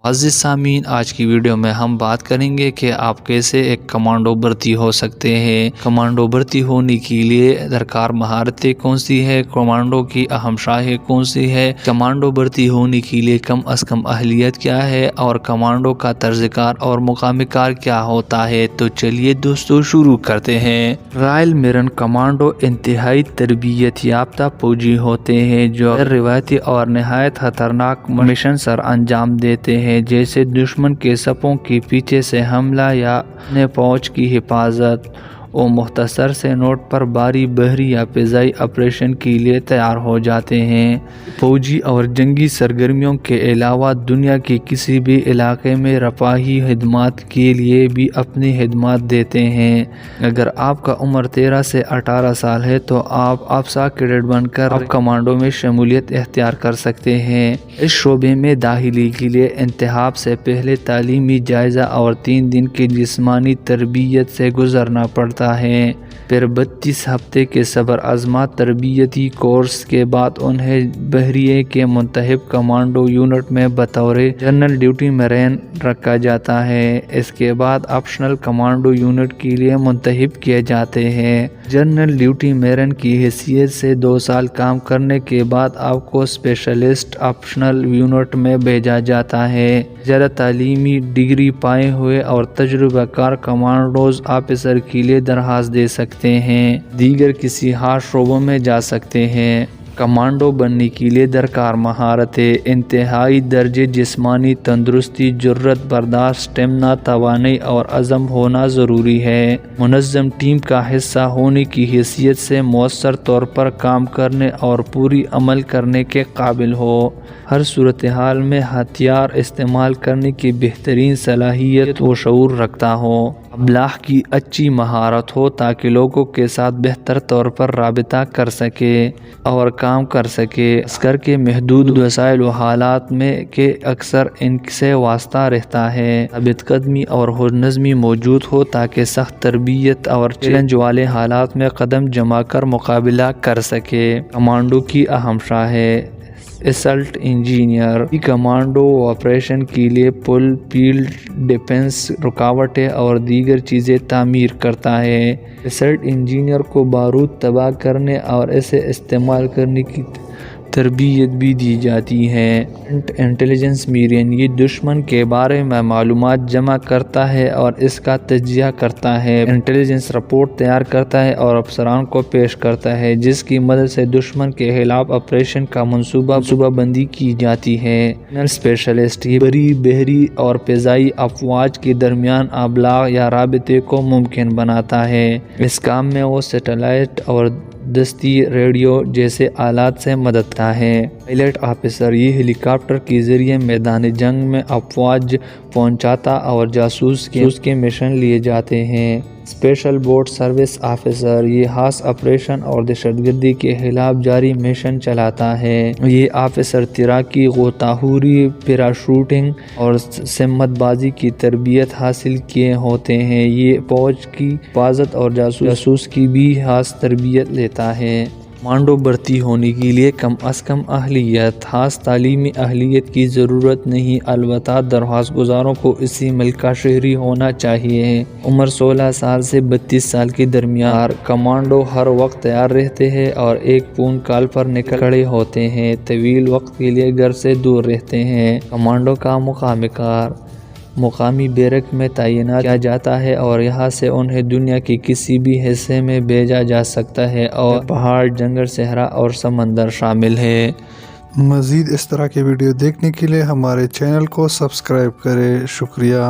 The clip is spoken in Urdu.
معزز سامعین، آج کی ویڈیو میں ہم بات کریں گے کہ آپ کیسے ایک کمانڈو بھرتی ہو سکتے ہیں۔ کمانڈو بھرتی ہونے کے لیے درکار مہارتیں کون سی ہے، کمانڈو کی اہم شاخیں کون سی ہے، کمانڈو بھرتی ہونے کے لیے کم از کم اہلیت کیا ہے، اور کمانڈو کا طرز کار اور مقام کار کیا ہوتا ہے۔ تو چلیے دوستو شروع کرتے ہیں۔ رائل میرین کمانڈو انتہائی تربیت یافتہ فوجی ہوتے ہیں جو غیر روایتی اور نہایت خطرناک مشن سر انجام دیتے ہیں، جیسے دشمن کے صفوں کے پیچھے سے حملہ یا اپنے فوج کی حفاظت۔ وہ مختصر سے نوٹ پر بھاری بحری یا فضائی آپریشن کے لیے تیار ہو جاتے ہیں۔ فوجی اور جنگی سرگرمیوں کے علاوہ دنیا کے کسی بھی علاقے میں رفاہی خدمات کے لیے بھی اپنی خدمات دیتے ہیں۔ اگر آپ کا عمر 13 سے 18 سال ہے تو آپ افسر کیڈٹ بن کر کمانڈو میں شمولیت اختیار کر سکتے ہیں۔ اس شعبے میں داخلے کے لیے انتخاب سے پہلے تعلیمی جائزہ اور 3 دن کی جسمانی تربیت سے گزرنا پڑتا ہے۔ پھر 32 ہفتے کے صبر آزما تربیتی کورس کے بعد انہیں بحریے کے منتخب کمانڈو یونٹ میں بطور جنرل ڈیوٹی میرین رکھا جاتا ہے۔ اس کے بعد آپشنل کمانڈو یونٹ کے لیے منتخب کیے جاتے ہیں۔ جنرل ڈیوٹی میرین کی حیثیت سے 2 سال کام کرنے کے بعد آپ کو اسپیشلسٹ آپشنل یونٹ میں بھیجا جاتا ہے۔ زیادہ تعلیمی ڈگری پائے ہوئے اور تجربہ کار کمانڈوز آفیسر کے لیے درخواست دے سکتے ہیں، دیگر کسی خاص شعبوں میں جا سکتے ہیں۔ کمانڈو بننے کے لیے درکار مہارتیں: انتہائی درجے جسمانی تندرستی، جرأت، برداشت، اسٹیمنا، توانائی اور عزم ہونا ضروری ہے۔ منظم ٹیم کا حصہ ہونے کی حیثیت سے مؤثر طور پر کام کرنے اور پوری عمل کرنے کے قابل ہو۔ ہر صورتحال میں ہتھیار استعمال کرنے کی بہترین صلاحیت و شعور رکھتا ہو۔ ابلاغ کی اچھی مہارت ہو تاکہ لوگوں کے ساتھ بہتر طور پر رابطہ کر سکے اور کام کر سکے۔ عسکر کے محدود وسائل و حالات میں کہ اکثر ان سے وابستہ رہتا ہے، ثابت قدمی اور حسن نظمی موجود ہو تاکہ سخت تربیت اور چیلنج والے حالات میں قدم جما کر مقابلہ کر سکے۔ کمانڈو کی اہم شاخیں: اسالٹ انجینئر کمانڈو آپریشن کے لیے پل، فیلڈ ڈیفنس، رکاوٹیں اور دیگر چیزیں تعمیر کرتا ہے۔ اسالٹ انجینئر کو بارود تباہ کرنے اور اسے استعمال کرنے کی تربیت بھی دی جاتی ہے۔ انٹیلیجنس میرین یہ دشمن کے بارے میں معلومات جمع کرتا ہے اور اس کا تجزیہ کرتا ہے، انٹیلیجنس رپورٹ تیار کرتا ہے اور افسران کو پیش کرتا ہے، جس کی مدد سے دشمن کے خلاف آپریشن کا منصوبہ بندی کی جاتی ہے۔ اسپیشلسٹ یہ بحری اور فضائی افواج کے درمیان ابلاغ یا رابطے کو ممکن بناتا ہے۔ اس کام میں وہ سیٹلائٹ اور دستی ریڈیو جیسے آلات سے مدد لیتا ہے۔ پائلٹ آفیسر یہ ہیلی کاپٹر کے ذریعے میدان جنگ میں افواج پہنچاتا اور جاسوس کے مشن لیے جاتے ہیں۔ اسپیشل بوٹ سروس آفیسر یہ خاص آپریشن اور دہشت گردی کے خلاف جاری مشن چلاتا ہے۔ یہ آفیسر تیراکی، غوطہ خوری، پیراشوٹنگ اور سمت بازی کی تربیت حاصل کیے ہوتے ہیں۔ یہ فوج کی حفاظت اور جاسوس کی بھی خاص تربیت لیتا ہے۔ کمانڈو بھرتی ہونے کے لیے کم از کم اہلیت: خاص تعلیمی اہلیت کی ضرورت نہیں، البتہ درخواست گزاروں کو اسی ملک کا شہری ہونا چاہیے۔ عمر 16 سال سے 32 سال کے درمیان۔ کمانڈو ہر وقت تیار رہتے ہیں اور ایک فون کال پر نکل کھڑے ہوتے ہیں، طویل وقت کے لیے گھر سے دور رہتے ہیں۔ کمانڈو کا مقام کار: مقامی بیرک میں تعینات کیا جاتا ہے اور یہاں سے انہیں دنیا کے کسی بھی حصے میں بھیجا جا سکتا ہے، اور پہاڑ، جنگل، صحرا اور سمندر شامل ہے۔ مزید اس طرح کے ویڈیو دیکھنے کے لیے ہمارے چینل کو سبسکرائب کریں۔ شکریہ۔